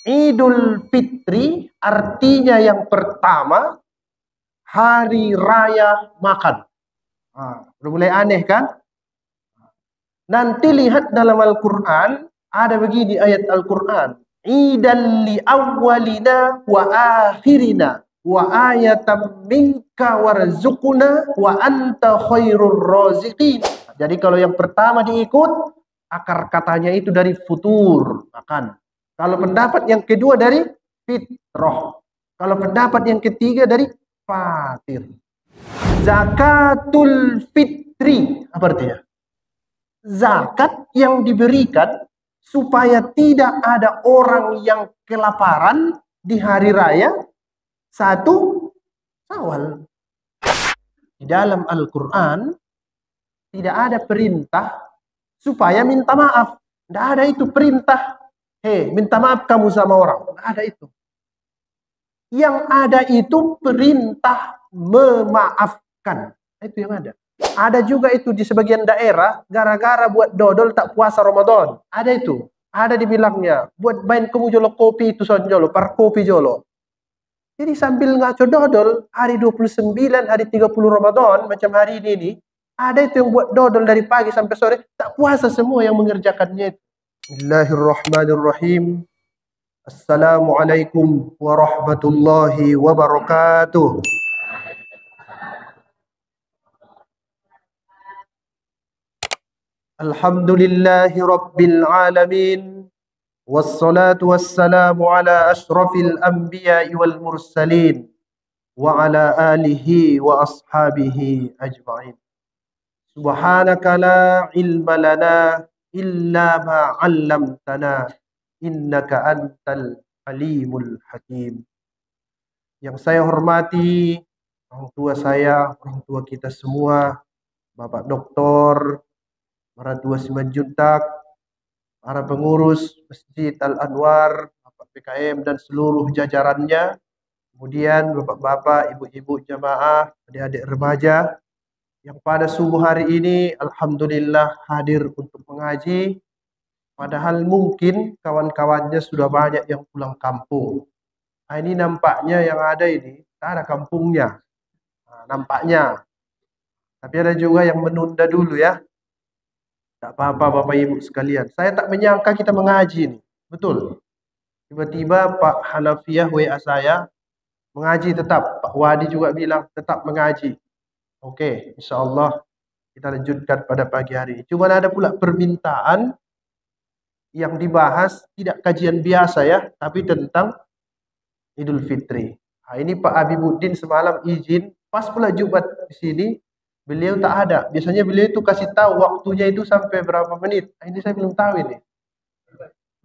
Idul Fitri artinya yang pertama hari raya makan. Udah mulai aneh kan? Nanti lihat dalam Al-Quran, ada begini ayat Al-Quran. Idan li awwalina wa akhirina wa ayatam minka warzuqna wa anta khairur raziqin. Jadi kalau yang pertama diikut, akar katanya itu dari futur, makan. Kalau pendapat yang kedua dari fitrah. Kalau pendapat yang ketiga dari fatir. Zakatul fitri, apa artinya? Zakat yang diberikan supaya tidak ada orang yang kelaparan di hari raya 1 Syawal. Di dalam Al-Quran tidak ada perintah supaya minta maaf. Tidak ada itu perintah. Minta maaf kamu sama orang. Tidak ada itu. Yang ada itu perintah memaafkan. Itu yang ada. Ada juga itu di sebagian daerah, gara-gara buat dodol tak puasa Ramadan. Ada itu. Ada dibilangnya, buat main kamu jolo kopi itu son jolo, par kopi jolo. Jadi sambil ngaco dodol, hari 29, hari 30 Ramadan, macam hari ini, ada itu yang buat dodol dari pagi sampai sore, tak puasa semua yang mengerjakannya itu. Bismillahirrahmanirrahim. Assalamualaikum warahmatullahi wabarakatuh. Alhamdulillahi Rabbil Alamin. Wassalatu wassalamu ala ashrafil anbiya'i wal mursalin wa ala alihi wa ashabihi ajma'in. Subhanaka la ilma lana illa ma 'allamtana innaka antal alimul hakim. Yang saya hormati orang tua saya, orang tua kita semua, Bapak Doktor Maratua Simanjuntak, para pengurus Masjid Al-Anwar, Bapak PKM dan seluruh jajarannya, kemudian bapak-bapak, ibu-ibu jamaah, adik-adik remaja, yang pada subuh hari ini alhamdulillah hadir untuk mengaji, padahal mungkin kawan-kawannya sudah banyak yang pulang kampung. Ini nampaknya yang ada ini, tak ada kampungnya, nampaknya. Tapi ada juga yang menunda dulu ya. Tak apa-apa Bapak Ibu sekalian. Saya tak menyangka kita mengaji nih. Betul. Tiba-tiba Pak Hanafiah WA saya mengaji tetap. Pak Wadi juga bilang tetap mengaji. Oke, insya Allah kita lanjutkan pada pagi hari ini. Cuma ada pula permintaan yang dibahas tidak kajian biasa ya, tapi tentang Idul Fitri. Ini Pak Abibuddin semalam izin, pas pula Jumat di sini. Beliau tak ada. Biasanya beliau itu kasih tahu waktunya itu sampai berapa menit. Ini saya belum tahu ini.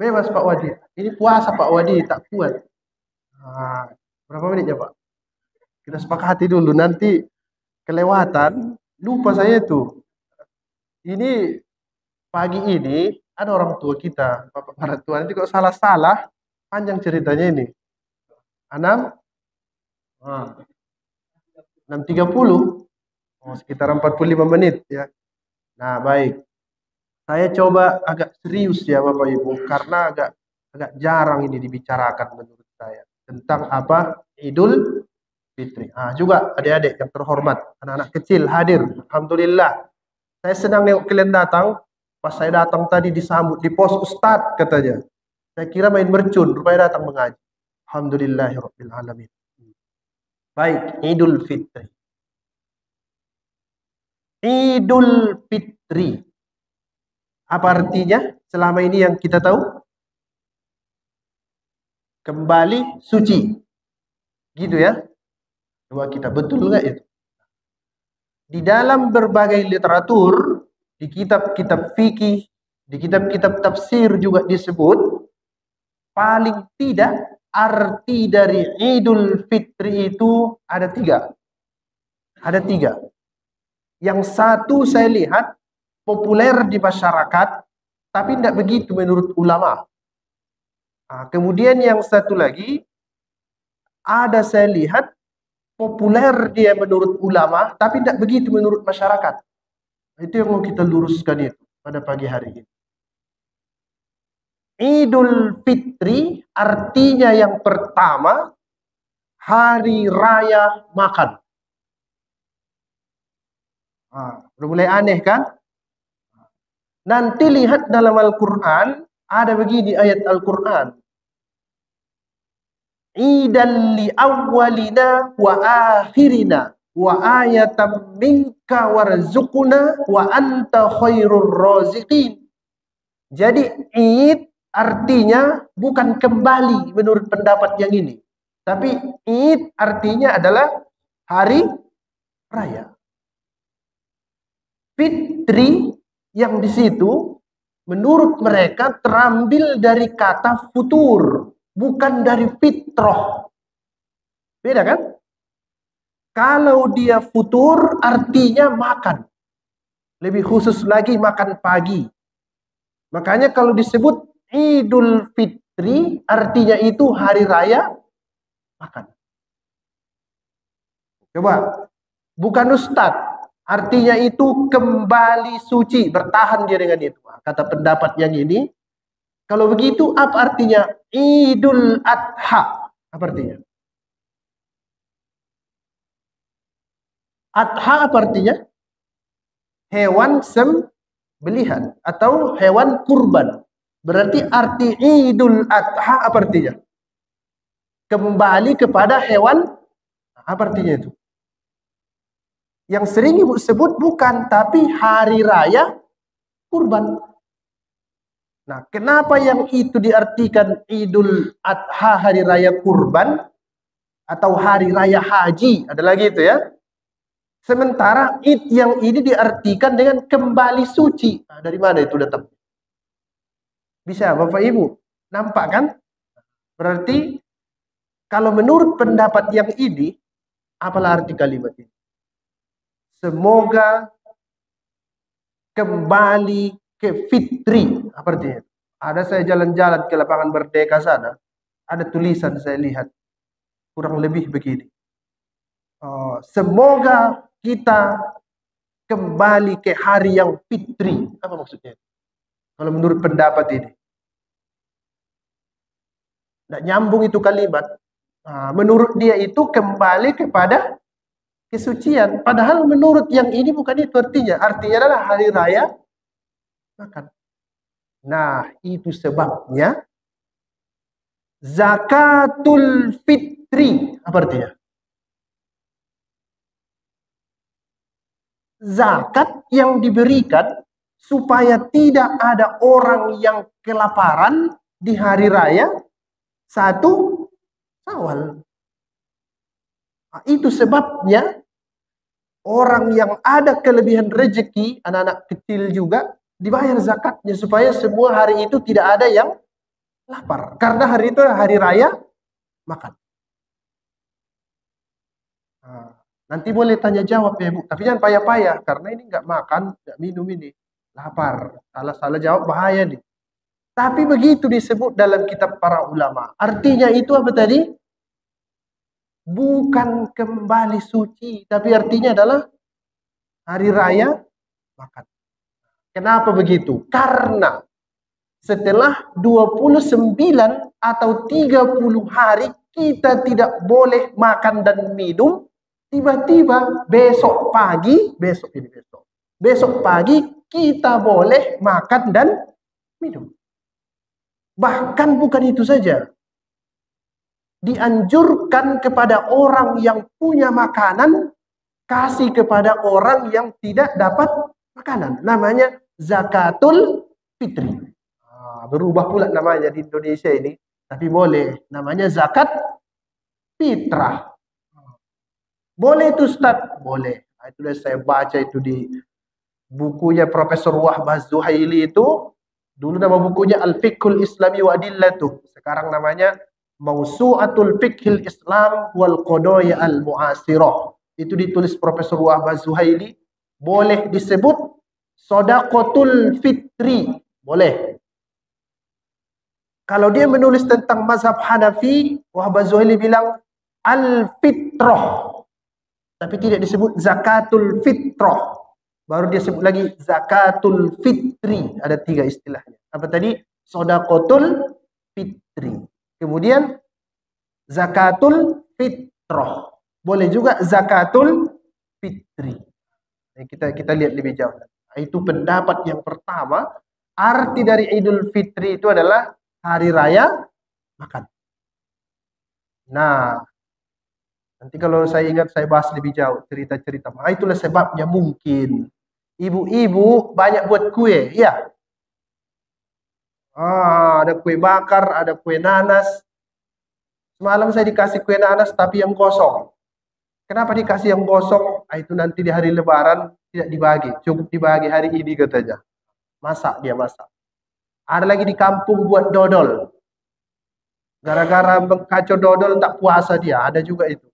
Bebas Pak Wadi. Ini puasa Pak Wadi, tak kuat. Berapa menit ya Pak? Kita sepakati dulu. Nanti kelewatan. Lupa saya itu. Ini pagi ini ada orang tua kita. Bapak para tua. Nanti kok salah-salah. Panjang ceritanya ini. 6.30. Sekitar 45 menit ya. Nah baik, saya coba agak serius ya Bapak Ibu, karena agak jarang ini dibicarakan menurut saya tentang apa Idul Fitri. Juga adik-adik yang terhormat, anak-anak kecil hadir, alhamdulillah. Saya senang nengok kalian datang. Pas saya datang tadi disambut di pos Ustadz katanya. Saya kira main mercun, rupanya datang mengaji. Alhamdulillahirabbil alamin. Baik, Idul Fitri. Idul Fitri. Apa artinya selama ini yang kita tahu? Kembali suci. Gitu ya. Coba kita betul nggak itu? Di dalam berbagai literatur, di kitab-kitab fikih, di kitab-kitab tafsir juga disebut, paling tidak arti dari Idul Fitri itu ada 3. Ada 3. Yang satu saya lihat populer di masyarakat, tapi tidak begitu menurut ulama. Kemudian yang satu lagi, ada saya lihat populer dia menurut ulama, tapi tidak begitu menurut masyarakat. Itu yang mau kita luruskan itu pada pagi hari ini. Idul Fitri artinya yang pertama hari raya makan. Udah mulai aneh kan? Nanti lihat dalam Al-Quran, ada begini ayat Al-Quran. Idan li awwalina wa akhirina wa ayatam minka warzuqna wa anta khairur raziqin. Jadi Id artinya bukan kembali menurut pendapat yang ini. Tapi Id artinya adalah hari raya. Fitri yang di situ menurut mereka terambil dari kata futur, bukan dari fitrah. Beda kan? Kalau dia futur artinya makan. Lebih khusus lagi makan pagi. Makanya kalau disebut Idul Fitri artinya itu hari raya makan. Coba, bukan ustadz. Artinya itu kembali suci, bertahan dia dengan itu. Kata pendapat yang ini, kalau begitu apa artinya Idul Adha? Apa artinya? Adha apa artinya? Hewan sembelihan atau hewan kurban. Berarti arti Idul Adha apa artinya? Kembali kepada hewan, apa artinya itu? Yang sering ibu sebut bukan, tapi hari raya kurban. Nah, kenapa yang itu diartikan Idul Adha hari raya kurban atau hari raya haji? Ada lagi itu ya. Sementara Id yang ini diartikan dengan kembali suci. Nah, dari mana itu datang? Bisa Bapak Ibu? Nampak kan? Berarti kalau menurut pendapat yang ini, apalah arti kalimat ini? Semoga kembali ke fitri. Apa artinya? Ada saya jalan-jalan ke lapangan Merdeka sana, ada tulisan saya lihat kurang lebih begini. Semoga kita kembali ke hari yang fitri. Apa maksudnya? Kalau menurut pendapat ini, nggak nyambung itu kalimat. Menurut dia itu kembali kepada kesucian. Padahal menurut yang ini bukan itu artinya. Artinya adalah hari raya makan. Nah, itu sebabnya zakatul fitri. Apa artinya? Zakat yang diberikan supaya tidak ada orang yang kelaparan di hari raya 1 Syawal. Nah, itu sebabnya orang yang ada kelebihan rezeki, anak-anak kecil juga, dibayar zakatnya supaya semua hari itu tidak ada yang lapar. Karena hari itu hari raya makan. Nanti boleh tanya jawab ya Bu, tapi jangan payah-payah karena ini nggak makan, nggak minum ini, lapar. Salah-salah jawab bahaya nih. Tapi begitu disebut dalam kitab para ulama. Artinya itu apa tadi? Bukan kembali suci, tapi artinya adalah hari raya makan. Kenapa begitu? Karena setelah 29 atau 30 hari kita tidak boleh makan dan minum, tiba-tiba besok pagi kita boleh makan dan minum. Bahkan bukan itu saja. Dianjurkan kepada orang yang punya makanan, kasih kepada orang yang tidak dapat makanan. Namanya zakatul fitri. Berubah pula namanya di Indonesia ini. Tapi boleh. Namanya zakat fitrah. Boleh itu Ustaz? Boleh. Itulah saya baca itu di bukunya Profesor Wahbah Zuhaili itu. Dulu nama bukunya Al-Fiqhul Islami wa Adillatuh. Sekarang namanya Mausu'atul Fiqhil Islam wal Qadaya al-Mu'asirah. Itu ditulis Profesor Wahbah Zuhaili. Boleh disebut Shadaqatul Fitri. Boleh. Kalau dia menulis tentang mazhab Hanafi, Wahbah Zuhaili bilang Al-Fitrah. Tapi tidak disebut Zakatul Fitrah. Baru dia sebut lagi Zakatul Fitri. Ada 3 istilahnya. Apa tadi? sodakotul fitri. Kemudian zakatul fitrah. Boleh juga zakatul fitri. Kita lihat lebih jauh. Itu pendapat yang pertama. Arti dari Idul Fitri itu adalah hari raya makan. Nah, nanti kalau saya ingat saya bahas lebih jauh cerita-cerita. Itulah sebabnya mungkin ibu-ibu banyak buat kue, ya. Ada kue bakar, ada kue nanas. Semalam saya dikasih kue nanas tapi yang gosong. Kenapa dikasih yang gosong? Itu nanti di hari Lebaran tidak dibagi, cukup dibagi hari ini katanya. Masak dia masak. Ada lagi di kampung buat dodol. Gara-gara kacau dodol tak puasa dia, ada juga itu.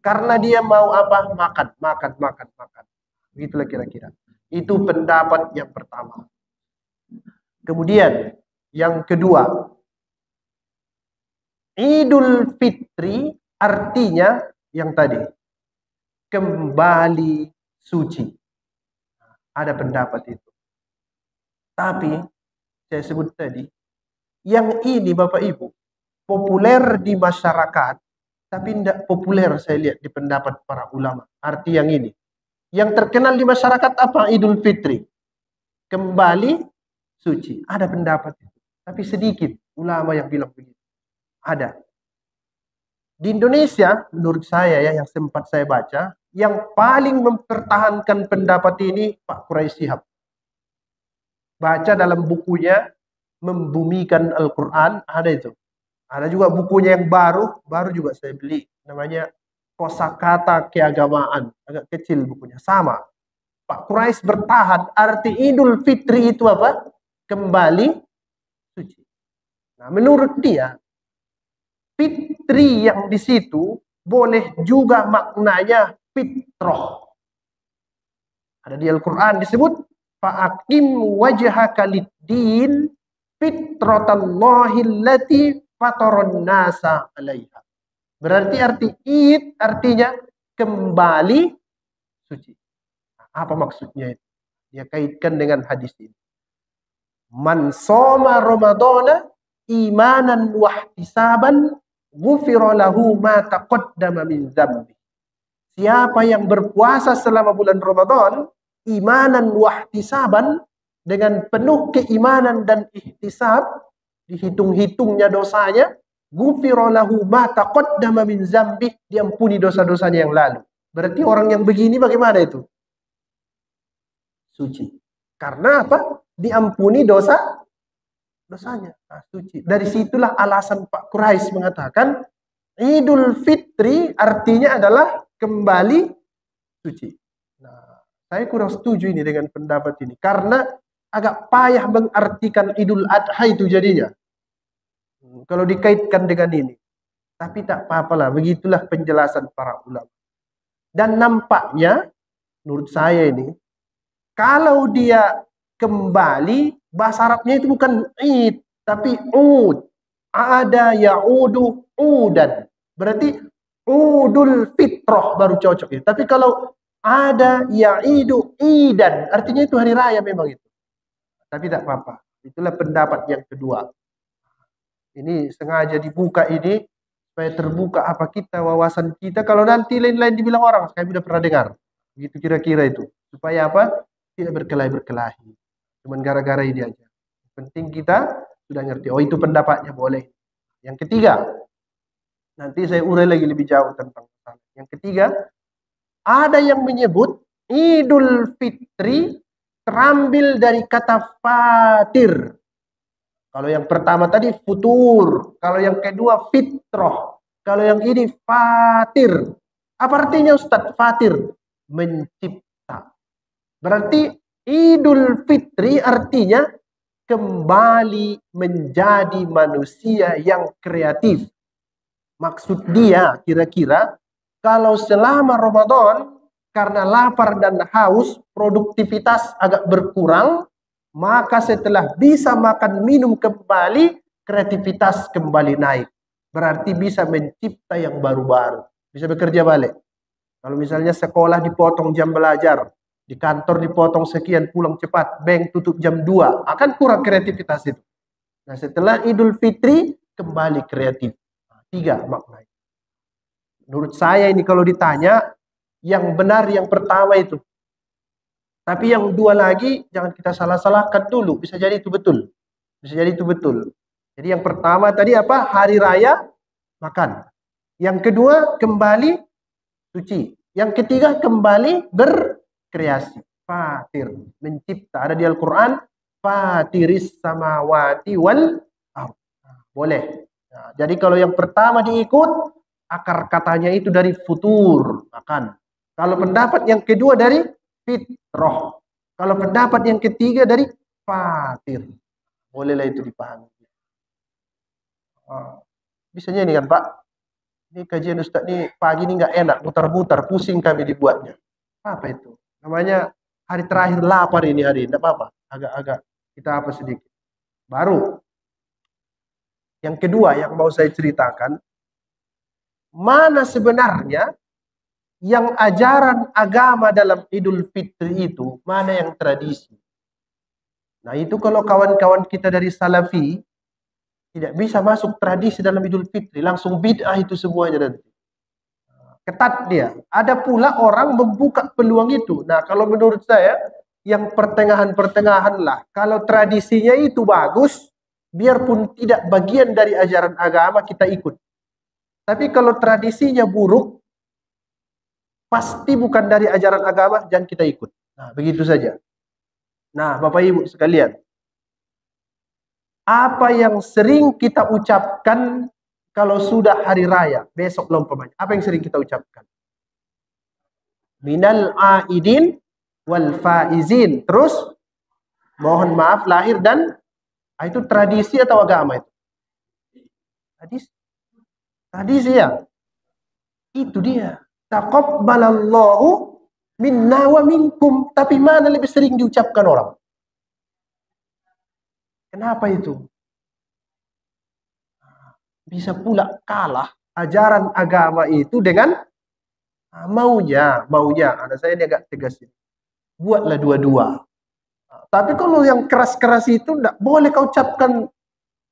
Karena dia mau apa? Makan. Begitulah kira-kira. Itu pendapat yang pertama. Kemudian yang kedua, Idul Fitri artinya yang tadi, kembali suci. Ada pendapat itu. Tapi saya sebut tadi, yang ini Bapak Ibu, populer di masyarakat, tapi tidak populer saya lihat di pendapat para ulama. Arti yang ini. Yang terkenal di masyarakat apa? Idul Fitri. Kembali suci. Ada pendapat itu. Tapi sedikit ulama yang bilang begitu. Ada. Di Indonesia, menurut saya ya, yang sempat saya baca, yang paling mempertahankan pendapat ini Pak Quraisy Shihab. Baca dalam bukunya Membumikan Al-Quran, ada itu. Ada juga bukunya yang baru juga saya beli. Namanya Kosakata Keagamaan. Agak kecil bukunya. Sama. Pak Quraisy bertahan. Arti Idul Fitri itu apa? Kembali suci. Nah, menurut dia, fitri yang di situ boleh juga maknanya fitrah. Ada di Al-Quran disebut fa'akim wajhaka lid-din fitratallahi allati fataron nasa 'alaiha. Berarti arti id artinya kembali suci. Apa maksudnya itu? Dia kaitkan dengan hadis ini. Man shoma ramadhana imanan wa ihtisaban ghufira lahu ma taqaddama min dzambi. Siapa yang berpuasa selama bulan Ramadan imanan wa ihtisaban, dengan penuh keimanan dan ihtisab, dihitung-hitungnya dosanya, ghufira lahu ma taqaddama min dzambi, diampuni dosa-dosanya yang lalu. Berarti orang yang begini bagaimana itu? Suci. Karena apa? Diampuni dosanya. Nah, suci. Dari situlah alasan Pak Quraisy mengatakan Idul Fitri artinya adalah kembali suci. Nah, saya kurang setuju ini dengan pendapat ini karena agak payah mengartikan Idul Adha itu jadinya. Kalau dikaitkan dengan ini. Tapi tak apa-apalah, begitulah penjelasan para ulama. Dan nampaknya menurut saya ini, kalau dia kembali, bahasa Arabnya itu bukan id, tapi ud. Ada ya'udu udan. Berarti udul fitrah baru cocok. Tapi kalau ada ya'idu idan, artinya itu hari raya memang itu. Tapi tak apa-apa. Itulah pendapat yang kedua. Ini sengaja dibuka ini supaya terbuka apa kita, wawasan kita. Kalau nanti lain-lain dibilang orang, saya sudah pernah dengar. Begitu kira-kira itu. Supaya apa? Tidak berkelahi-berkelahi. Cuman gara-gara ini aja. Penting kita sudah ngerti. Oh, itu pendapatnya boleh. Yang ketiga, nanti saya urai lagi lebih jauh tentang yang ketiga, ada yang menyebut Idul Fitri terambil dari kata fatir. Kalau yang pertama tadi futur, kalau yang kedua fitrah, kalau yang ini fatir. Apa artinya Ustadz fatir? Mencipta. Berarti Idul Fitri artinya kembali menjadi manusia yang kreatif. Maksud dia kira-kira kalau selama Ramadan karena lapar dan haus produktivitas agak berkurang, maka setelah bisa makan minum kembali, kreativitas kembali naik. Berarti bisa mencipta yang baru-baru. Bisa bekerja balik. Kalau misalnya sekolah dipotong jam belajar, di kantor dipotong sekian, pulang cepat, bank tutup jam 2, akan kurang kreativitas itu. Nah, setelah Idul Fitri kembali kreatif. 3 makna. Menurut saya ini kalau ditanya yang benar yang pertama itu. Tapi yang 2 lagi jangan kita salah-salahkan dulu. Bisa jadi itu betul. Bisa jadi itu betul. Jadi yang pertama tadi apa? Hari raya makan. Yang kedua kembali suci. Yang ketiga kembali berkreasi. Fatir, mencipta. Ada di Al-Quran. Fatiris samawati wal ardh. Boleh. Nah, jadi kalau yang pertama diikut, akar katanya itu dari futur, makan. Kalau pendapat yang kedua dari fitrah. Kalau pendapat yang ketiga dari fatir. Bolehlah itu dipahami. Bisanya ini kan Pak, ini kajian Ustaz ini pagi ini nggak enak, mutar-mutar, pusing kami dibuatnya. Apa itu? Namanya hari terakhir lapar ini hari, tidak apa-apa. Agak-agak kita apa sedikit. Baru. Yang kedua yang mau saya ceritakan, mana sebenarnya yang ajaran agama dalam Idul Fitri itu, mana yang tradisi. Nah itu kalau kawan-kawan kita dari Salafi, tidak bisa masuk tradisi dalam Idul Fitri, langsung bid'ah itu semuanya nanti. Ketat dia. Ada pula orang membuka peluang itu. Nah kalau menurut saya, yang pertengahan-pertengahan lah. Kalau tradisinya itu bagus, biarpun tidak bagian dari ajaran agama, kita ikut. Tapi kalau tradisinya buruk, pasti bukan dari ajaran agama, jangan kita ikut. Nah begitu saja. Nah Bapak Ibu sekalian, apa yang sering kita ucapkan kalau sudah hari raya, besok umpamanya? Apa yang sering kita ucapkan? Minal aidin wal faizin. Terus mohon maaf lahir dan itu tradisi atau agama itu? Tradisi. Tradisi ya. Itu dia. Taqabbalallahu minna wa minkum. Tapi mana lebih sering diucapkan orang? Kenapa itu? Bisa pula kalah ajaran agama itu dengan maunya. Anak saya ini agak tegas ini. Buatlah dua-dua. Tapi kalau yang keras-keras itu tidak boleh kau ucapkan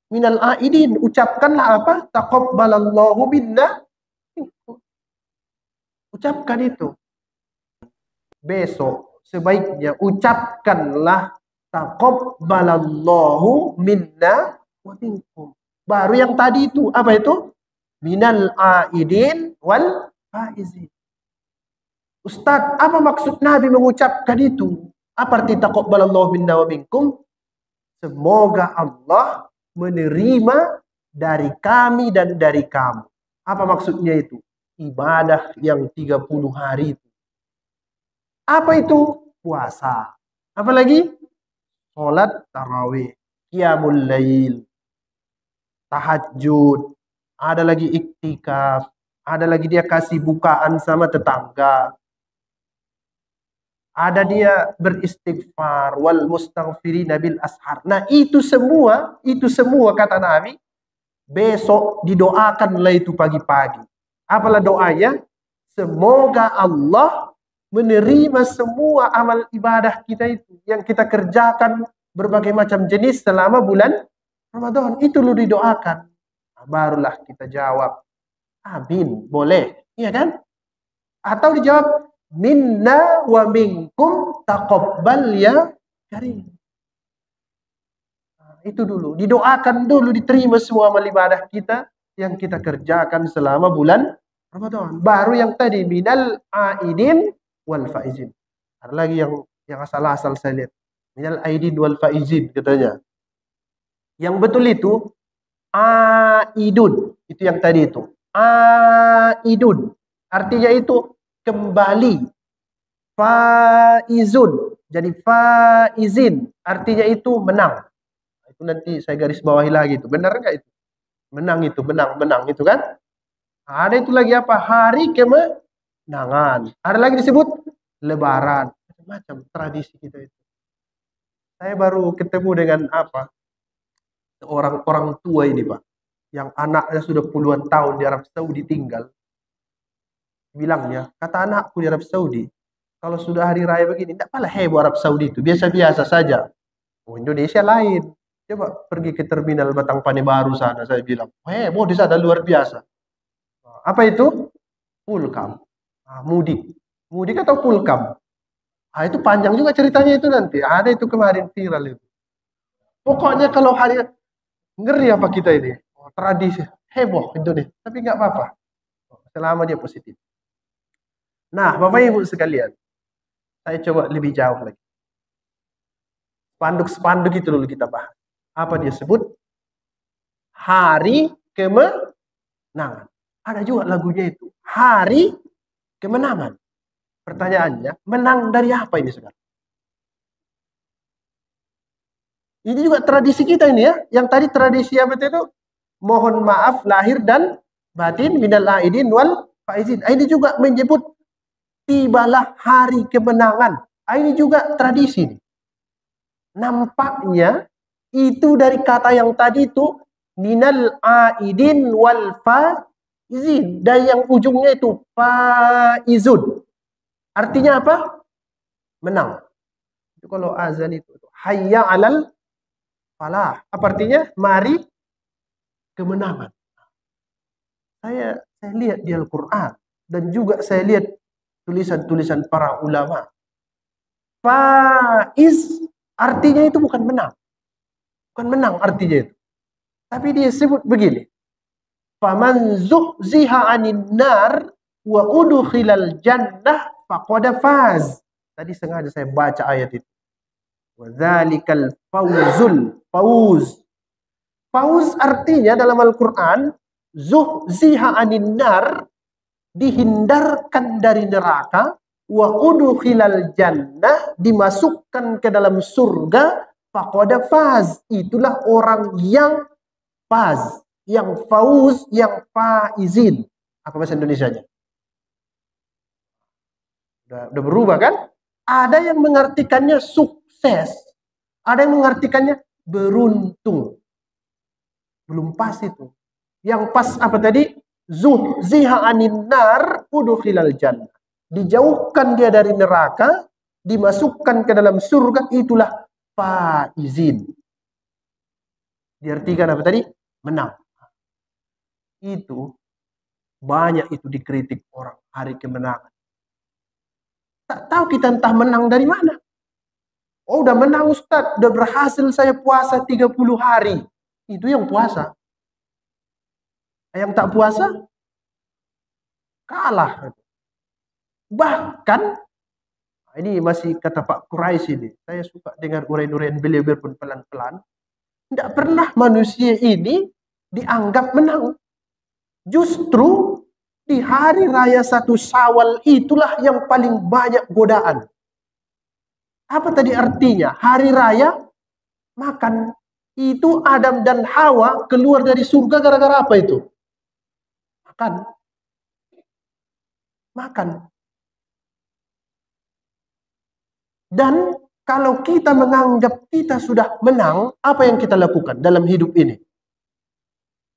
minal aidin. Ucapkanlah apa? Taqabbalallahu minna. Ucapkan itu. Besok sebaiknya ucapkanlah taqabbalallahu minna wa minkum. Baru yang tadi itu apa itu? Minal aidin wal faizin. Ustaz, apa maksud Nabi mengucapkan itu? Apa arti taqabbalallahu minna wa minkum? Semoga Allah menerima dari kami dan dari kamu. Apa maksudnya itu? Ibadah yang 30 hari itu. Apa itu? Puasa. Apa lagi? Salat tarawih, qiyamul lail, tahajud, ada lagi iktikaf, ada lagi dia kasih bukaan sama tetangga. Ada dia beristighfar wal mustaghfirina bil ashar. Nah, itu semua kata Nabi, besok didoakanlah itu pagi-pagi. Apalah doanya? Semoga Allah menerima semua amal ibadah kita itu yang kita kerjakan berbagai macam jenis selama bulan Ramadan. Itu lu didoakan. Nah, barulah kita jawab amin, boleh, iya kan? Atau dijawab minna wa minkum taqabbal ya karim. Nah, itu dulu, didoakan dulu diterima semua amal ibadah kita yang kita kerjakan selama bulan Ramadan. Baru yang tadi minal aidin wal faizin. Ada lagi yang asal-asal saya lihat. Minal aidin wal faizin katanya. Yang betul itu aidun. Itu yang tadi itu. Aidun. Artinya itu kembali. Faizun. Jadi faizin. Artinya itu menang. Itu nanti saya garis bawahi lagi itu. Benar enggak itu? Menang itu, menang itu kan? Ada itu lagi apa? Hari kemenangan. Ada lagi disebut lebaran. Macam-macam tradisi kita itu. Saya baru ketemu dengan apa? Orang tua ini Pak. Yang anaknya sudah puluhan tahun di Arab Saudi tinggal. Bilangnya, kata anakku di Arab Saudi, kalau sudah hari raya begini, tidak malah heboh Arab Saudi itu. Biasa-biasa saja. Oh, Indonesia lain. Coba pergi ke terminal Batang Baru sana, saya bilang, heboh di sana luar biasa. Apa itu? Pulkam. Mudik. Mudik atau pulkam? Itu panjang juga ceritanya itu nanti. Ada itu kemarin viral itu. Pokoknya kalau hari ngeri apa kita ini? Tradisi heboh itu nih. Tapi nggak apa-apa. Selama dia positif. Nah, Bapak Ibu sekalian, saya coba lebih jauh lagi. Spanduk-spanduk itu dulu kita bahas. Apa dia sebut? Hari kemenangan. Ada juga lagunya itu. Hari kemenangan. Pertanyaannya, menang dari apa ini sekarang? Ini juga tradisi kita ini ya. Yang tadi tradisi apa itu? Mohon maaf lahir dan batin minal aidin wal faizin. Ini juga menyebut tibalah hari kemenangan. Ini juga tradisi. Nampaknya itu dari kata yang tadi itu minal aidin wal faizin. Dan yang ujungnya itu faizun. Artinya apa? Menang. Itu kalau azan itu hayya alal falah. Apa artinya? Mari kemenangan. Saya lihat di Al-Quran dan juga saya lihat tulisan-tulisan para ulama. Faiz artinya itu bukan menang. Bukan menang artinya itu. Tapi dia sebut begini. Faman zuhziha 'anil nar wa udkhilal jannah faqad faz. Tadi sengaja saya baca ayat itu. Wa dzalikal fauz. Fauz artinya dalam Al-Quran zuhziha 'anil nar, dihindarkan dari neraka, wa udkhilal jannah, dimasukkan ke dalam surga, faqad faz, itulah orang yang faz, yang fauz, yang faizin. Apa bahasa Indonesianya? Udah berubah kan? Ada yang mengartikannya sukses, ada yang mengartikannya beruntung. Belum pas itu. Yang pas apa tadi? Zuhziha 'anil nar udkhilal jannah. Dijauhkan dia dari neraka, dimasukkan ke dalam surga, itulah faizin. Diartikan apa tadi? Menang. Itu banyak itu dikritik orang hari kemenangan. Tak tahu kita entah menang dari mana. Oh, udah menang Ustaz, udah berhasil saya puasa 30 hari. Itu yang puasa. Yang tak puasa kalah. Bahkan ini masih kata Pak Quraisy ini. Saya suka dengar uraian-uraian beliau biarpun pelan-pelan. Tidak pernah manusia ini dianggap menang. Justru di hari raya 1 Syawal itulah yang paling banyak godaan. Apa tadi artinya? Hari raya makan. Itu Adam dan Hawa keluar dari surga gara-gara apa itu? Makan. Dan kalau kita menganggap kita sudah menang, apa yang kita lakukan dalam hidup ini?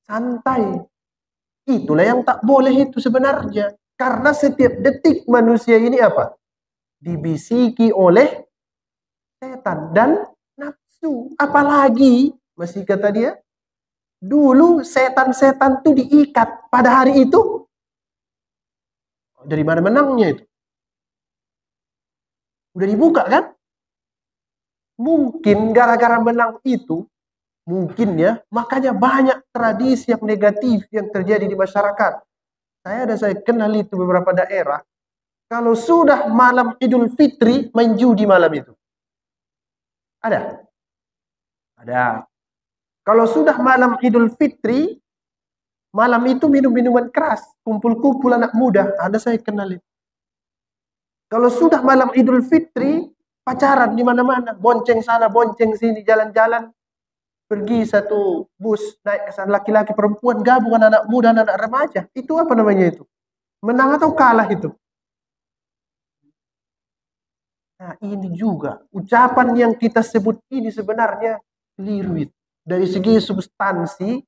Santai. Itulah yang tak boleh itu sebenarnya. Karena setiap detik manusia ini apa? Dibisiki oleh setan dan nafsu. Apalagi, masih kata dia, dulu setan-setan itu diikat pada hari itu. Dari mana menangnya itu? Udah dibuka kan? Mungkin gara-gara menang itu, mungkin ya, makanya banyak tradisi yang negatif yang terjadi di masyarakat. Saya kenal itu beberapa daerah. Kalau sudah malam Idul Fitri, main judi malam itu. Ada? Ada. Kalau sudah malam Idul Fitri, malam itu minum minuman keras, kumpul-kumpul anak muda. Ada saya kenal itu. Kalau sudah malam Idul Fitri, pacaran di mana-mana, bonceng sana, bonceng sini, jalan-jalan. Pergi satu bus, naik ke sana, laki-laki, perempuan, gabungan anak muda, anak remaja. Itu apa namanya itu? Menang atau kalah itu? Nah, ini juga ucapan yang kita sebut ini sebenarnya keliru itu. Dari segi substansi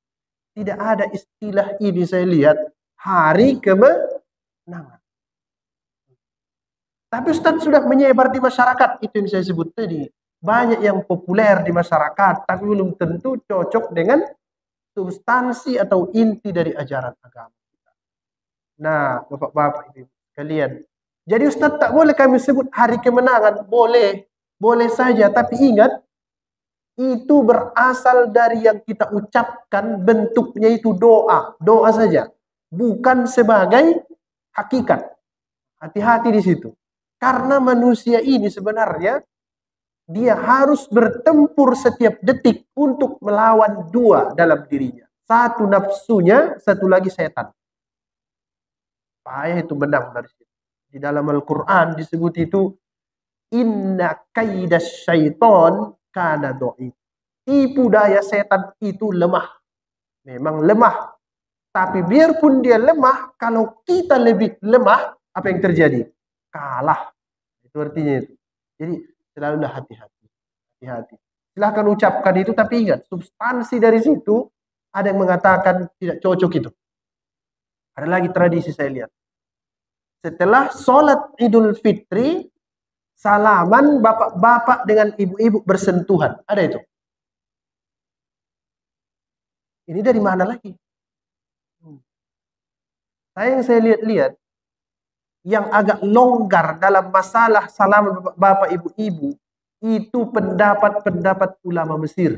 tidak ada istilah ini, saya lihat hari kemenangan. Tapi Ustaz sudah menyebar di masyarakat, itu yang saya sebut tadi. banyak yang populer di masyarakat, tapi belum tentu cocok dengan substansi atau inti dari ajaran agama. Nah, bapak-bapak ibu sekalian. Jadi Ustadz tak boleh kami sebut hari kemenangan. Boleh, boleh saja. Tapi ingat, itu berasal dari yang kita ucapkan, bentuknya itu doa. Doa saja. Bukan sebagai hakikat. Hati-hati di situ. Karena manusia ini sebenarnya dia harus bertempur setiap detik untuk melawan dua dalam dirinya. Satu nafsunya, satu lagi setan. Payah itu menang dari situ. Di dalam Al-Quran disebut itu inna kaidas syaiton kana do'if. Tipu daya setan itu lemah. Memang lemah. Tapi biarpun dia lemah, kalau kita lebih lemah, apa yang terjadi? Kalah. Itu artinya itu. Jadi selalulah hati-hati. Hati-hati. Silahkan ucapkan itu, tapi ingat, substansi dari situ ada yang mengatakan tidak cocok itu. Ada lagi tradisi saya lihat. Setelah sholat Idul Fitri, salaman bapak-bapak dengan ibu-ibu bersentuhan. Ada itu. Ini dari mana lagi? Saya lihat-lihat, yang agak longgar dalam masalah salaman bapak ibu-ibu, itu pendapat-pendapat ulama Mesir.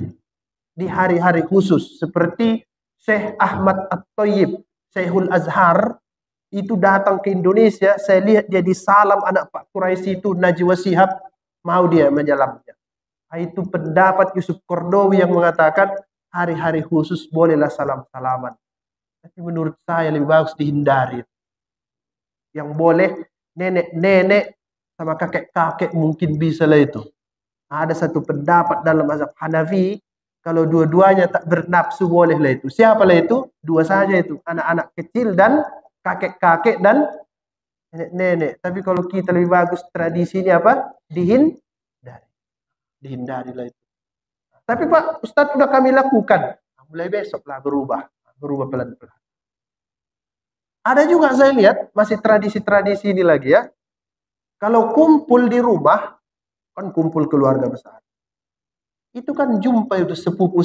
Di hari-hari khusus. Seperti Syekh Ahmad At-Thayyib, Syekhul Azhar, itu datang ke Indonesia, saya lihat dia disalam anak Pak Quraisy itu, Najwa Shihab, mau dia menyalamnya. Itu pendapat Yusuf Qaradawi yang mengatakan hari-hari khusus bolehlah salam-salaman. Tapi menurut saya lebih bagus dihindari. Yang boleh nenek-nenek sama kakek-kakek mungkin bisa lah itu. Ada satu pendapat dalam mazhab Hanafi, kalau dua-duanya tak bernafsu bolehlah itu. Siapa lah itu? Dua saja itu, anak-anak kecil dan kakek-kakek dan nenek-nenek. Tapi kalau kita lebih bagus tradisinya apa? Dihindari lah itu. Tapi Pak Ustadz sudah kami lakukan. Mulai besok lah berubah pelan-pelan. Ada juga saya lihat masih tradisi-tradisi ini lagi ya. Kalau kumpul di rumah, kan kumpul keluarga besar. Itu kan jumpa itu sepupu.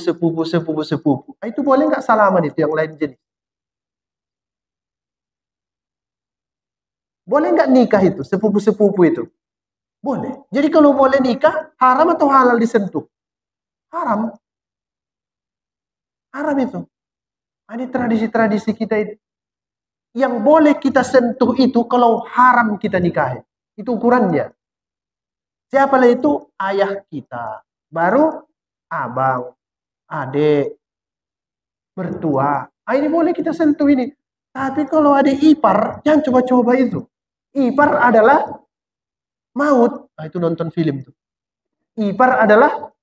Itu boleh nggak salaman itu yang lain jenis? Boleh nggak nikah itu, sepupu-sepupu itu? Boleh. Jadi kalau boleh nikah, haram atau halal disentuh? Haram. Haram itu. Ini tradisi-tradisi kita ini. Yang boleh kita sentuh itu kalau haram kita nikahi. Itu ukurannya. Siapalah itu? Ayah kita. Baru abang, adik, mertua. Ini boleh kita sentuh ini. Tapi kalau ada ipar, jangan coba-coba itu. Ipar adalah maut. Itu nonton film tuh. Ipar adalah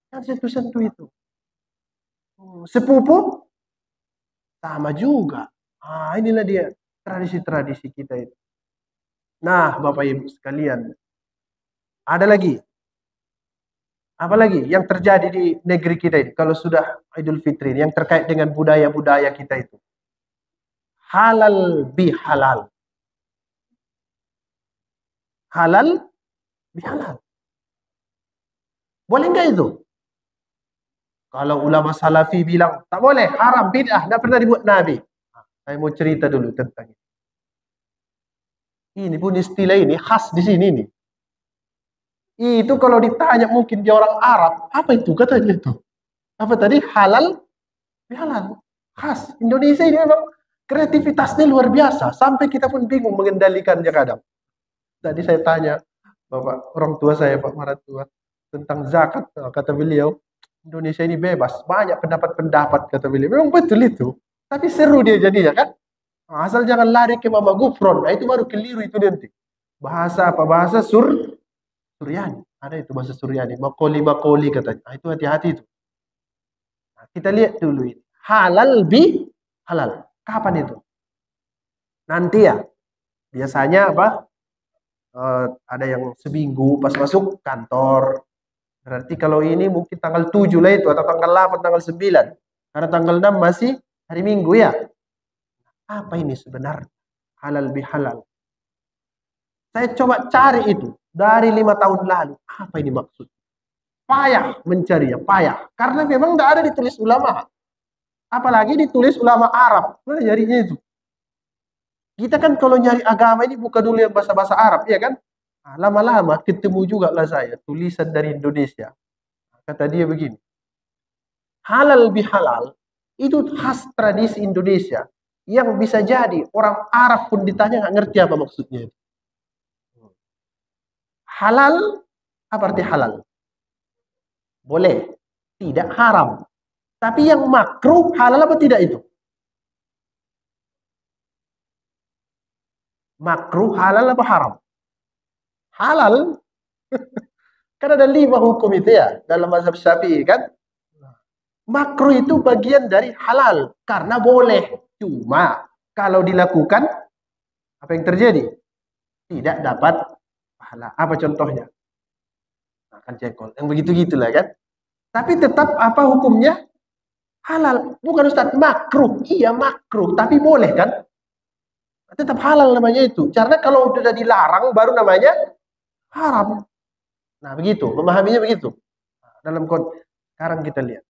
jangan sentuh-sentuh itu. Sepupu sama juga. Inilah dia tradisi-tradisi kita itu. Nah, Bapak Ibu sekalian, ada lagi. Apa lagi yang terjadi di negeri kita ini kalau sudah Idul Fitri yang terkait dengan budaya-budaya kita itu? Halal bihalal. Halal bihalal. Boleh enggak itu? Kalau ulama salafi bilang tak boleh, haram, bid'ah, tidak pernah dibuat Nabi. Saya mau cerita dulu tentang itu. Ini pun istilah ini khas di sini nih. Itu kalau ditanya mungkin dia orang Arab, apa itu katanya itu? Apa tadi? Halal bihalal. Khas Indonesia ini memang kreativitasnya luar biasa. Sampai kita pun bingung mengendalikannya kadang. Tadi saya tanya Bapak orang tua saya, Pak Maratua, tentang zakat. Kata beliau, Indonesia ini bebas. Banyak pendapat-pendapat, kata beliau. Memang betul itu. Tapi seru dia jadinya kan. Asal jangan lari ke Mama Gufron. Nah, itu baru keliru itu nanti. Bahasa apa? Bahasa Suryani. Ada itu bahasa Suryani. Makoli katanya. Nah, itu hati-hati itu. Nah, kita lihat dulu ini. Halal halal. Kapan itu? Nanti ya. Biasanya apa? Ada yang seminggu pas masuk kantor. Berarti kalau ini mungkin tanggal 7 lah itu. Atau tanggal 8, tanggal 9. Karena tanggal 6 masih hari Minggu ya. Apa ini sebenarnya? Halal bihalal. Saya coba cari itu. Dari 5 tahun lalu. Apa ini maksud? payah mencarinya, payah. Karena memang tidak ada ditulis ulama. Apalagi ditulis ulama Arab. Mana nyarinya itu? Kita kan kalau nyari agama ini bukan dulu yang bahasa-bahasa Arab, ya kan? Nah, lama-lama ketemu juga lah saya tulisan dari Indonesia. Kata dia begini, halal bihalal itu khas tradisi Indonesia yang bisa jadi orang Arab pun ditanya nggak ngerti apa maksudnya itu. Halal, apa arti halal? Boleh, tidak haram. Tapi yang makruh halal apa tidak itu? Makruh halal apa haram? Halal. Kan ada 5 hukum itu ya dalam mazhab Syafi'i kan. Makruh itu bagian dari halal karena boleh. Cuma kalau dilakukan apa yang terjadi? Tidak dapat pahala. Apa contohnya? Makan jengkol. Yang begitu-gitulah kan. Tapi tetap apa hukumnya? Halal. Bukan Ustaz, makruh. Iya makruh, tapi boleh kan? Tetap halal namanya itu. Karena kalau sudah dilarang baru namanya haram. Nah begitu, memahaminya begitu. Dalam sekarang kita lihat.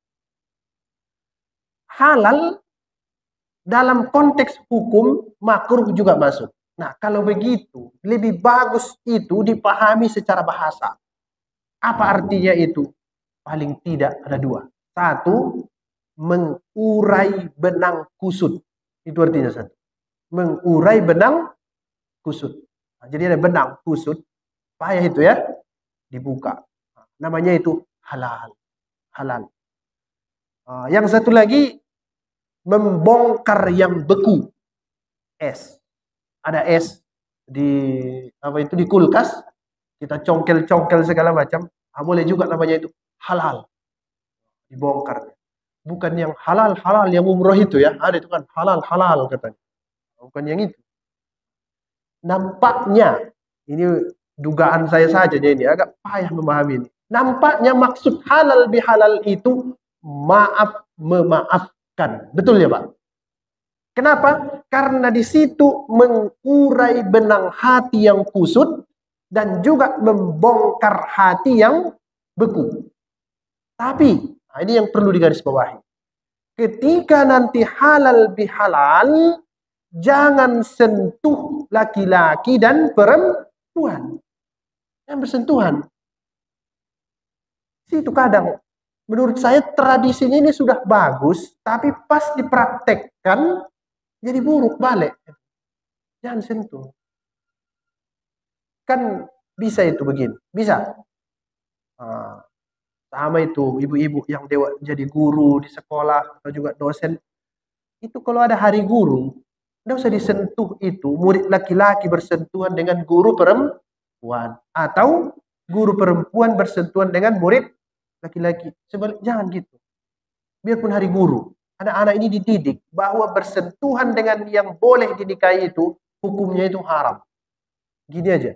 Halal dalam konteks hukum, makruh juga masuk. Nah kalau begitu, lebih bagus itu dipahami secara bahasa. Apa artinya itu? Paling tidak ada 2. 1, mengurai benang kusut. Itu artinya 1. Mengurai benang kusut. Nah, jadi ada benang kusut, payah itu ya, dibuka. Namanya itu halal. Halal. Yang satu lagi, membongkar yang beku. Es. Ada es di apa itu di kulkas, kita congkel-congkel segala macam. Boleh juga namanya itu halal. Dibongkar. Bukan yang halal-halal yang umroh itu ya. Ada itu kan halal-halal katanya. Bukan yang itu. Nampaknya, ini dugaan saya saja ini, agak payah memahami ini. Nampaknya maksud halal bihalal itu maaf memaafkan. Betul ya Pak? Kenapa? Karena di situ mengurai benang hati yang kusut dan juga membongkar hati yang beku. Tapi, ini yang perlu digarisbawahi. Ketika nanti halal bihalal, jangan sentuh laki-laki dan perempuan. Yang bersentuhan. Itu kadang, menurut saya tradisi ini sudah bagus, tapi pas dipraktekkan, jadi buruk balik. Jangan sentuh. Kan bisa itu begini. Bisa. Sama itu ibu-ibu yang jadi guru di sekolah atau juga dosen. Itu kalau ada hari guru, tidak usah disentuh itu. Murid laki-laki bersentuhan dengan guru perempuan. Atau guru perempuan bersentuhan dengan murid laki-laki. Jangan gitu. Biarpun hari guru. Anak-anak ini dididik bahwa bersentuhan dengan yang boleh dinikahi itu, hukumnya itu haram. Gini aja.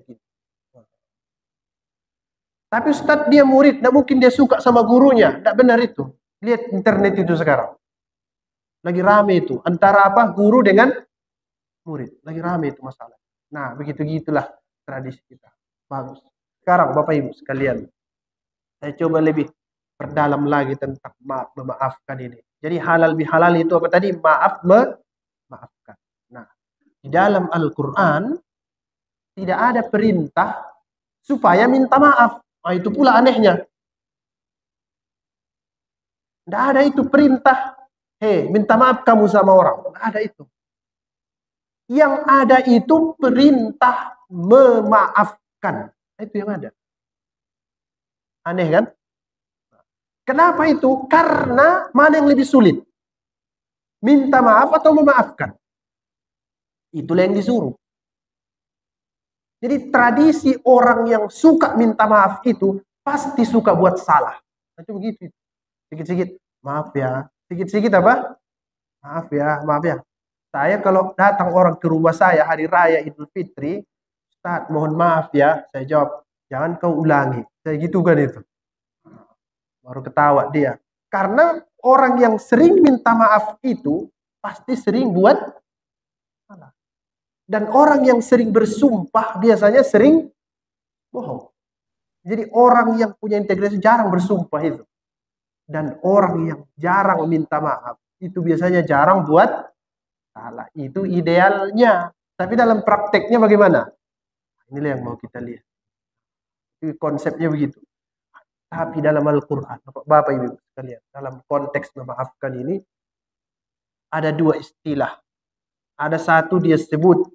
Tapi Ustadz dia murid, tidak mungkin dia suka sama gurunya. Tidak benar itu. Lihat internet itu sekarang. Lagi rame itu. Antara apa? Guru dengan murid. Lagi rame itu masalah. Nah, begitu-gitulah tradisi kita. Bagus. Sekarang Bapak Ibu sekalian, saya coba lebih perdalam lagi tentang maaf memaafkan ini. Jadi halal bihalal itu apa tadi? Maaf memaafkan. Nah, di dalam Al-Quran tidak ada perintah supaya minta maaf. Nah, itu pula anehnya. Tidak ada itu perintah. Hei, minta maaf kamu sama orang. Tidak ada itu. Yang ada itu perintah memaafkan. Itu yang ada. Aneh kan? Kenapa itu? Karena mana yang lebih sulit? Minta maaf atau memaafkan? Itulah yang disuruh. Jadi tradisi orang yang suka minta maaf itu pasti suka buat salah. Itu begitu. Sikit-sikit, maaf ya. Sikit-sikit apa? Maaf ya, maaf ya. Saya kalau datang orang ke rumah saya hari raya Idul Fitri, Ustaz, mohon maaf ya. Saya jawab, jangan kau ulangi. Saya gitu kan itu. Baru ketawa dia. Karena orang yang sering minta maaf itu pasti sering buat salah. Dan orang yang sering bersumpah biasanya sering bohong. Jadi orang yang punya integritas jarang bersumpah itu. Dan orang yang jarang minta maaf, itu biasanya jarang buat salah. Itu idealnya. Tapi dalam prakteknya bagaimana? Inilah yang mau kita lihat. Konsepnya begitu. Tapi dalam Al-Quran, Bapak Ibu sekalian, dalam konteks memaafkan ini, ada dua istilah. Ada satu dia sebut,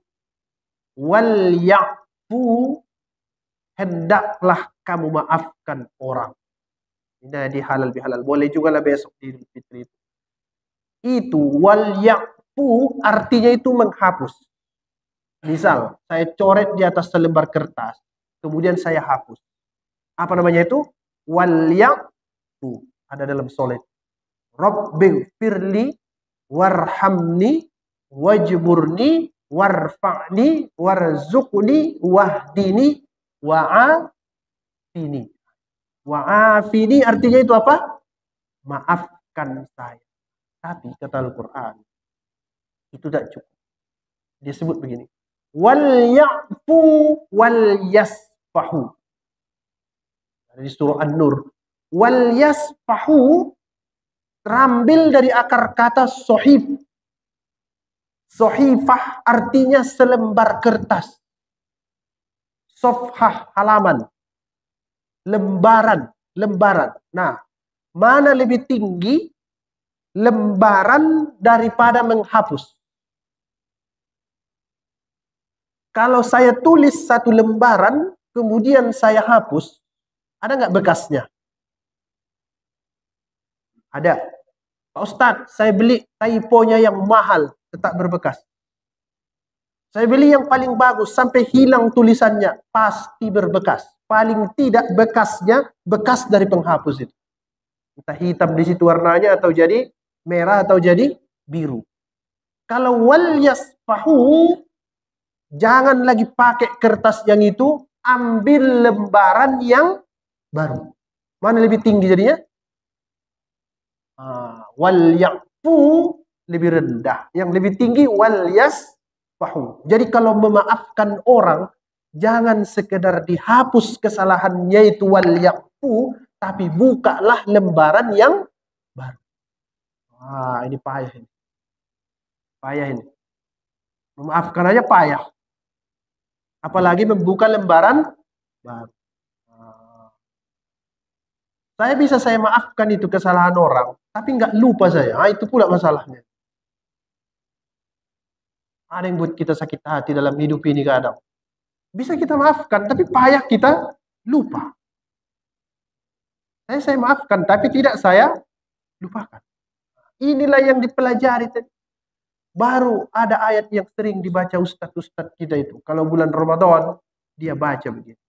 wal ya'fu, hendaklah kamu maafkan orang. Ini di halal bihalal. Boleh juga lah besok di Idul Fitri itu. Itu wal ya'fu artinya itu menghapus. Misal, saya coret di atas selembar kertas, kemudian saya hapus. Apa namanya itu? Wal ya'fu. Ada dalam sholat. Rabbighfirli warhamni wajburni warfa'ni warzuqni wahdini wa'afini. Wa'afini artinya itu apa? Maafkan saya. Tapi kata Al-Quran, itu tidak cukup. Dia sebut begini. Wal ya'fu wal yasfahu. Di surah An-Nur. Wal yasfahu terambil dari akar kata sohif. Sohifah artinya selembar kertas. Sofhah halaman. Lembaran. Nah, mana lebih tinggi lembaran daripada menghapus? Kalau saya tulis satu lembaran, kemudian saya hapus, ada nggak bekasnya? Ada. Pak Ustadz, saya beli typonya yang mahal, tetap berbekas. Saya beli yang paling bagus, sampai hilang tulisannya, pasti berbekas. Paling tidak bekasnya, bekas dari penghapus itu. Entah hitam di situ warnanya, atau jadi merah, atau jadi biru. Kalau wal yasfahu, jangan lagi pakai kertas yang itu, ambil lembaran yang baru. Mana lebih tinggi jadinya? Wal ya'fu lebih rendah. Yang lebih tinggi wal yasfahu. Jadi kalau memaafkan orang, jangan sekedar dihapus kesalahannya itu wal ya'fu, tapi bukalah lembaran yang baru. Ini payah ini. Payah ini. Memaafkan aja payah. Apalagi membuka lembaran baru. Saya maafkan itu kesalahan orang, tapi nggak lupa saya. Itu pula masalahnya. Ada yang buat kita sakit hati dalam hidup ini kadang. Bisa kita maafkan, tapi payah kita lupa. Saya maafkan, tapi tidak saya lupakan. Inilah yang dipelajari. Baru ada ayat yang sering dibaca ustadz-ustadz kita itu. Kalau bulan Ramadan, dia baca begitu.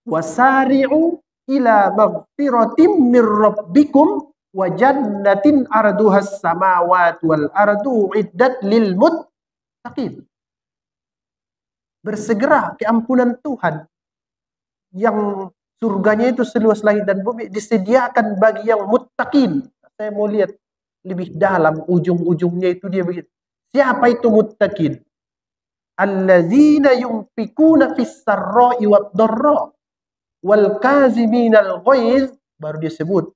Wasari'u ila maghfiratim mir rabbikum wa jannatin arduhas samawati wal ardu iddat lil muttaqin. Bersegera ke ampunan Tuhan yang surganya itu seluas langit dan bumi, disediakan bagi yang muttaqin. Saya mau lihat lebih dalam, ujung-ujungnya itu dia begitu. Siapa itu muttaqin? Allazina yunfikuna fis sarra'i wad dharra wal kaziminal ghaiz, baru disebut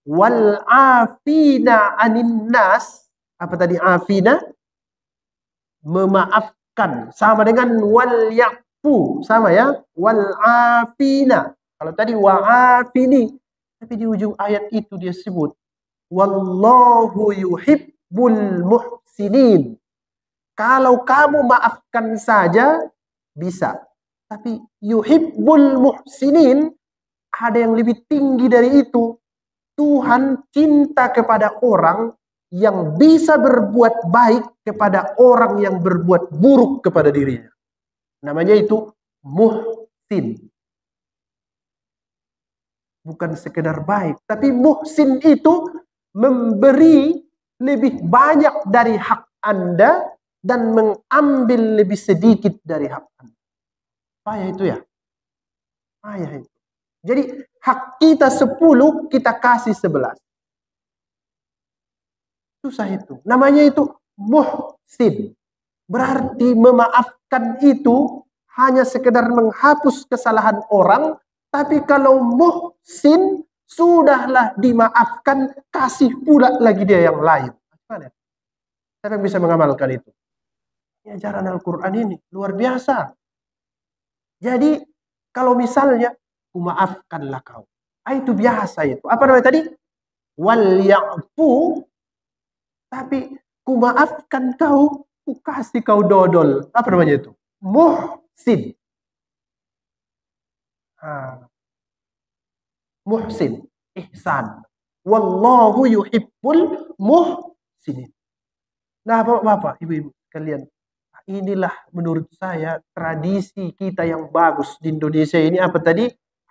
wal afina anin nas. Apa tadi afina? Memaafkan. Sama dengan wal ya'fu, sama ya, wal afina. Kalau tadi wa afini, tapi di ujung ayat itu dia sebut wallahu yuhibbul muhsinin. Kalau kamu maafkan saja bisa. Tapi yuhibbul muhsinin, ada yang lebih tinggi dari itu. Tuhan cinta kepada orang yang bisa berbuat baik kepada orang yang berbuat buruk kepada dirinya. Namanya itu muhsin. Bukan sekedar baik, tapi muhsin itu memberi lebih banyak dari hak Anda dan mengambil lebih sedikit dari hak Anda. Payah itu ya. Payah itu. Jadi hak kita 10, kita kasih 11. Susah itu. Namanya itu muhsin. Berarti memaafkan itu hanya sekedar menghapus kesalahan orang, Tapi kalau muhsin, sudahlah dimaafkan, kasih pula lagi dia yang lain. Gimana? Siapa yang bisa mengamalkan itu? Ini ajaran Al-Quran ini luar biasa. Jadi kalau misalnya, maafkanlah kau. Itu biasa itu. Apa namanya tadi? Wal ya'fu. Tapi maafkan kau, kasih kau dodol. Apa namanya itu? Muhsin. Muhsin, ihsan. Wallahu yuhibbul muhsinin. Nah, Bapak-bapak, Ibu-ibu sekalian, inilah menurut saya tradisi kita yang bagus di Indonesia ini. Apa tadi?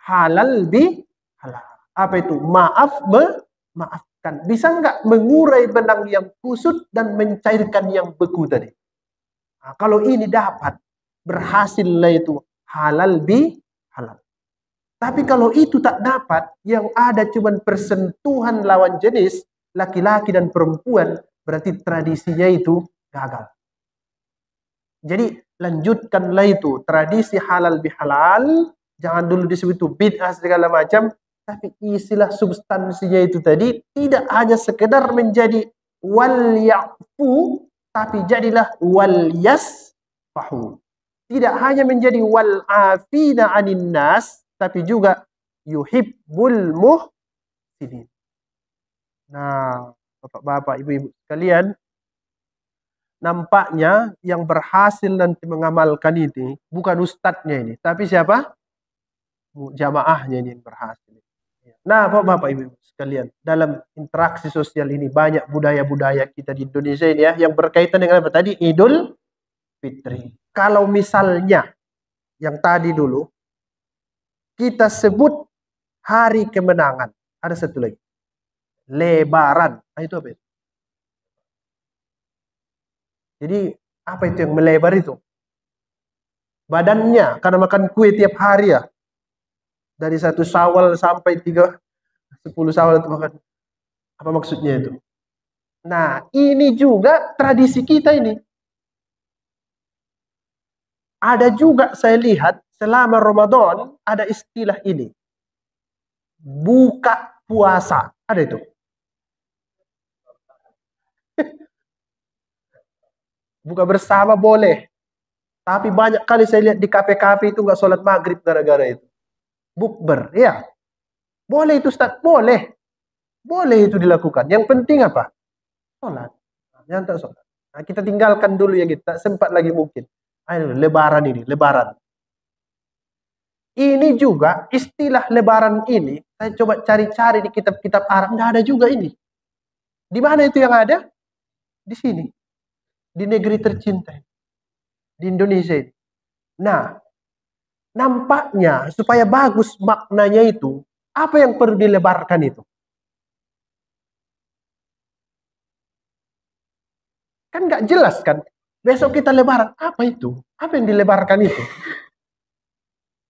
Halal bi halal. Apa itu? Maafkan. Bisa nggak mengurai benang yang kusut dan mencairkan yang beku tadi? Nah, kalau ini dapat, berhasillah itu halal bi halal. Tapi kalau itu tak dapat, yang ada cuma persentuhan lawan jenis, laki-laki dan perempuan, berarti tradisinya itu gagal. Jadi lanjutkanlah itu, tradisi halal bihalal, jangan dulu disebut itu bid'ah segala macam, tapi istilah substansinya itu tadi tidak hanya sekedar menjadi wal ya'fu, tapi jadilah wal yasfahu. Tidak hanya menjadi wal afina anin nas, tapi juga yuhibbul muhsinin. Nah, Bapak-bapak, Ibu-ibu sekalian, nampaknya yang berhasil nanti mengamalkan ini bukan ustadznya ini, tapi siapa? Jamaahnya ini yang berhasil. Nah, Bapak-bapak, Ibu-ibu sekalian, dalam interaksi sosial ini banyak budaya-budaya kita di Indonesia ini ya, yang berkaitan dengan apa tadi? Idul Fitri. Kalau misalnya yang tadi dulu kita sebut hari kemenangan, ada satu lagi, Lebaran. Nah, itu apa itu? Jadi apa itu yang melebar itu? Badannya, karena makan kue tiap hari ya. Dari 1 Syawal sampai 10 Syawal itu makan. Apa maksudnya itu? Nah, ini juga tradisi kita ini. Ada juga saya lihat selama Ramadan ada istilah ini. Buka puasa. Ada itu. Buka bersama boleh. Tapi banyak kali saya lihat di kafe-kafe itu nggak sholat maghrib gara-gara itu. Bukber, ya. Boleh itu Ustaz, boleh. Boleh itu dilakukan. Yang penting apa? Sholat. Jangan tak sholat. Nah, kita tinggalkan dulu yang kita sempat lagi mungkin. Ayo, lebaran ini, lebaran. Ini juga istilah lebaran ini, saya coba cari-cari di kitab-kitab Arab, nggak ada juga ini. Di mana itu yang ada? Di sini. Di negeri tercinta. Di Indonesia ini. Nah, nampaknya supaya bagus maknanya itu, apa yang perlu dilebarkan itu? Kan nggak jelas kan? Besok kita lebaran, apa itu? Apa yang dilebarkan itu?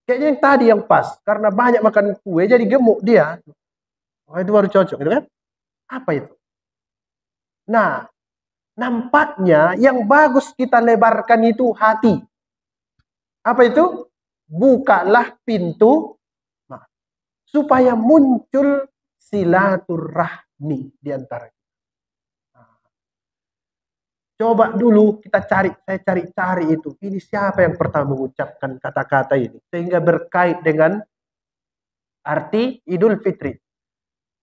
Kayaknya yang tadi yang pas, karena banyak makan kue jadi gemuk dia. Oh, itu baru cocok, gitu kan? Apa itu? Nah, nampaknya yang bagus kita lebarkan itu hati. Apa itu? Bukalah pintu supaya muncul silaturahmi di antara kita. Coba dulu kita cari, saya cari-cari itu. Ini siapa yang pertama mengucapkan kata-kata ini? Sehingga berkait dengan arti Idul Fitri.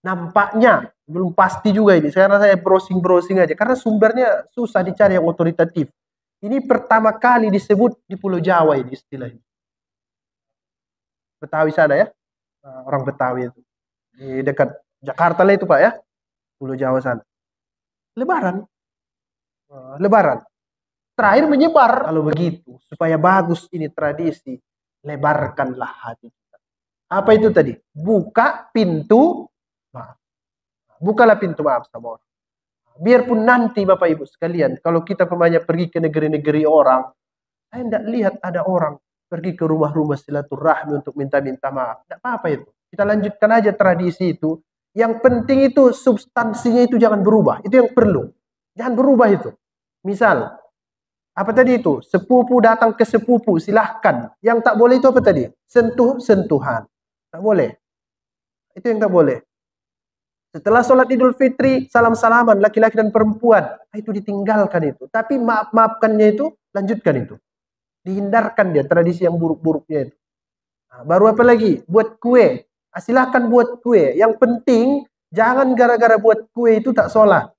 Nampaknya belum pasti juga ini. Sekarang saya browsing-browsing aja. Karena sumbernya susah dicari yang otoritatif. Ini pertama kali disebut di Pulau Jawa ini istilahnya. Betawi sana ya. Orang Betawi itu. Di dekat Jakarta lah itu Pak ya. Pulau Jawa sana. Lebaran. Lebaran. Terakhir menyebar. Kalau begitu, supaya bagus ini tradisi, lebarkanlah hati kita. Apa itu tadi? Buka pintu maaf. Bukalah pintu maaf sama orang. Biarpun nanti Bapak Ibu sekalian, kalau kita pergi ke negeri-negeri orang, saya tidak lihat ada orang pergi ke rumah-rumah silaturahmi untuk minta-minta maaf. Tidak apa-apa itu. Kita lanjutkan aja tradisi itu. Yang penting itu substansinya itu jangan berubah. Itu yang perlu. Jangan berubah itu. Misal, apa tadi itu? Sepupu datang ke sepupu, silahkan. Yang tak boleh itu apa tadi? Sentuhan. Tak boleh. Itu yang tak boleh. Setelah sholat Idul Fitri, salam-salaman laki-laki dan perempuan, itu ditinggalkan itu. Tapi maaf-maafkannya itu, lanjutkan itu. Dihindarkan dia tradisi yang buruk-buruknya itu. Nah, baru apa lagi? Buat kue. Silakan buat kue. Yang penting jangan gara-gara buat kue itu tak sholat.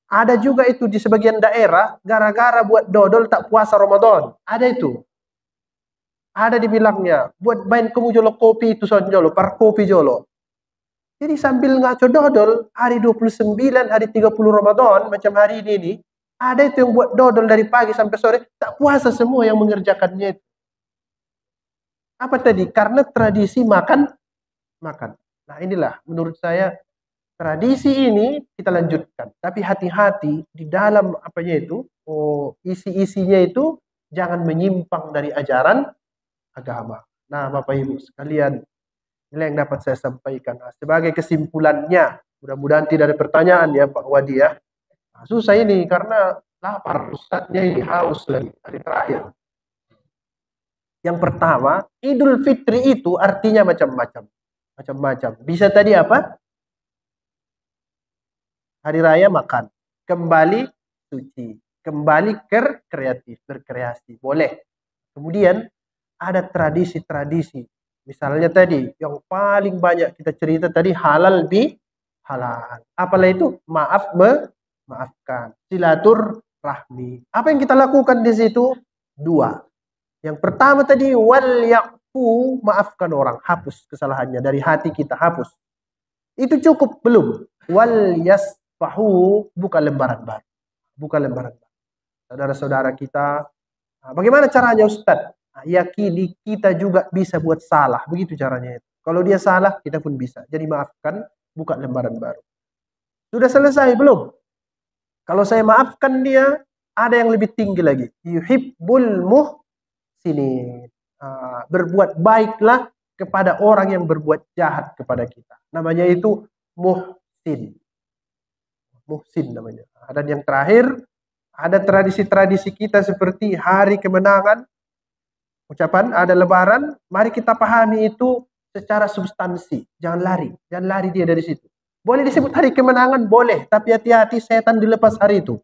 Ada juga itu di sebagian daerah gara-gara buat dodol tak puasa Ramadan. Ada itu. Ada dibilangnya buat main kamu jolo kopi itu son jolo, par kopi jolo. Jadi sambil ngaco dodol, hari 29, hari 30 Ramadan, macam hari ini nih, ada itu yang buat dodol dari pagi sampai sore, tak puasa semua yang mengerjakannya itu. Apa tadi? Karena tradisi makan. Nah inilah menurut saya, tradisi ini kita lanjutkan. Tapi hati-hati di dalam apanya itu, isi-isinya itu, jangan menyimpang dari ajaran agama. Nah Bapak Ibu sekalian, ini yang dapat saya sampaikan. Nah, sebagai kesimpulannya, mudah-mudahan tidak ada pertanyaan ya Pak Wadi ya. Nah, susah ini karena lapar, ustadznya ini haus lagi hari terakhir. Yang pertama, Idul Fitri itu artinya macam-macam. Macam-macam. Bisa tadi apa? Hari raya makan. Kembali suci. Kembali kreatif, berkreasi. Boleh. Kemudian ada tradisi-tradisi. Misalnya tadi, yang paling banyak kita cerita tadi halal halal. Apalah itu? Maafkan. Silaturahmi. Apa yang kita lakukan di situ? Dua. Yang pertama tadi wal ya'fu, maafkan orang, hapus kesalahannya dari hati kita, hapus. Itu cukup belum? Wal yasfahu, buka lembaran baru. Buka lembaran baru. Saudara-saudara kita, bagaimana caranya Ustadz? Yakini kita juga bisa buat salah. Begitu caranya itu. Kalau dia salah, kita pun bisa. Jadi maafkan, buka lembaran baru. Sudah selesai belum? Kalau saya maafkan dia, ada yang lebih tinggi lagi. Yuhibbul muhsinin. Berbuat baiklah kepada orang yang berbuat jahat kepada kita. Namanya itu muhsin. Muhsin namanya. Dan yang terakhir, ada tradisi-tradisi kita seperti hari kemenangan, ucapan ada lebaran, mari kita pahami itu secara substansi. Jangan lari dia dari situ. Boleh disebut hari kemenangan, boleh, tapi hati-hati setan dilepas hari itu.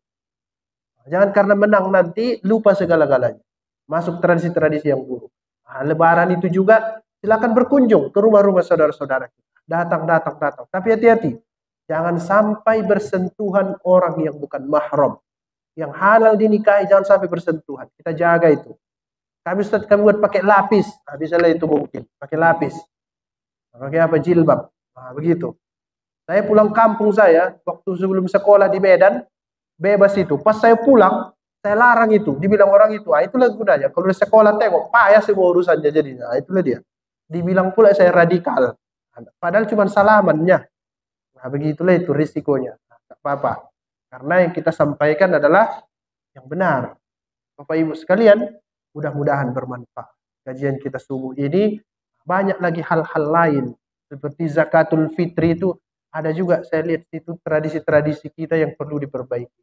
Jangan karena menang nanti lupa segala-galanya. Masuk tradisi-tradisi yang buruk. Nah, lebaran itu juga silakan berkunjung ke rumah-rumah saudara-saudara kita. Datang. Tapi hati-hati. Jangan sampai bersentuhan orang yang bukan mahram. Yang halal dinikahi jangan sampai bersentuhan. Kita jaga itu. Kami buat pakai lapis. Nah, bisalah itu mungkin. Pakai lapis. Pakai apa? Jilbab. Nah, begitu. Saya pulang kampung saya, waktu sebelum sekolah di Medan, bebas itu. Pas saya pulang, saya larang itu. Dibilang orang itu, itulah gunanya. Kalau di sekolah tengok, payah semua urusannya jadinya. Itulah dia. Dibilang pula saya radikal. Padahal cuma salamannya. Nah, begitulah itu risikonya. Nah, tak apa-apa. Karena yang kita sampaikan adalah yang benar. Bapak Ibu sekalian, mudah-mudahan bermanfaat. Kajian kita subuh ini banyak lagi hal-hal lain seperti zakatul fitri itu ada juga saya lihat itu tradisi-tradisi kita yang perlu diperbaiki.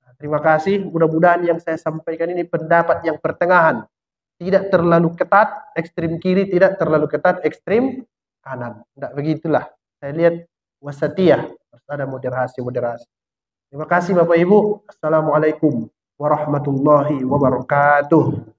Nah, terima kasih. Mudah-mudahan yang saya sampaikan ini pendapat yang pertengahan, tidak terlalu ketat ekstrim kiri, tidak terlalu ketat ekstrim kanan. Tidak begitulah. Saya lihat wasatiyah, ada moderasi. Terima kasih Bapak Ibu. Assalamualaikum warahmatullahi wabarakatuh.